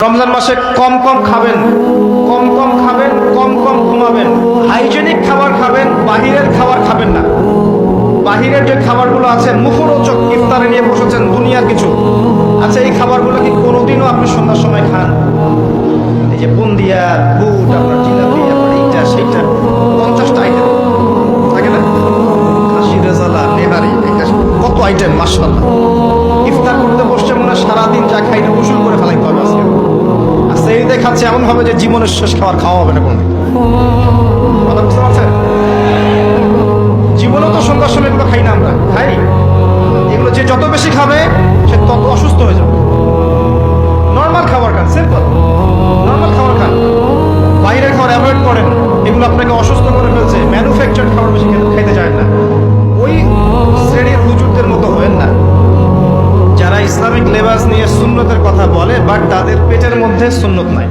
রমজান মাসে কম কম খাবেন, কম কম খাবেন, কম কম ঘুমাবেন, হাইজেনিক খাবার খাবেন, বাহিরের খাবার খাবেন না। বাহিরের যে খাবারগুলো আছে মুখরোচক, ইফতারে নিয়ে বসেছেন দুনিয়ার কিছু, আচ্ছা এই খাবারগুলো কি কোনোদিনও আপনি সন্ধ্যার সময় খান? এই যে বুন্দিয়া, বুট, আপনার জিলাপি, আপনার এইটা সেইটা, 50টা আইটেম থাকে না, খাসি রেজালা, নেহারি, এটা কত আইটেম, মাশাআল্লাহ। ইফতার করতে বসছে মনে হয় সারাদিন যা খাইতে গোসল করে ফেলাইতে হবে আজকে। আচ্ছা এই দেখাচ্ছে এমন হবে যে জীবনের শেষ খাবার খাওয়া হবে না কোনো। কথা বুঝতে পারছেন? জীবনেও তো সন্ধ্যার সময় এগুলো খাই না, আমরা খাই এগুলো। যে যত বেশি খাবে সে তত অসুস্থ হয়ে যাবে। নর্মাল খাবার খান, সিম্পল নর্মাল খাবার খান, বাইরের খাবার অ্যাভয়েড করেন, এগুলো আপনাকে অসুস্থ করে ফেলছে। ম্যানুফ্যাকচার্ড খাবার বেশি খাইতে চায় না। ওই শ্রেণীর হুজুরদের মতো হবেন না যারা ইসলামিক লেবাস নিয়ে সুন্নতের কথা বলে বাট তাদের পেটের মধ্যে সুন্নত নাই।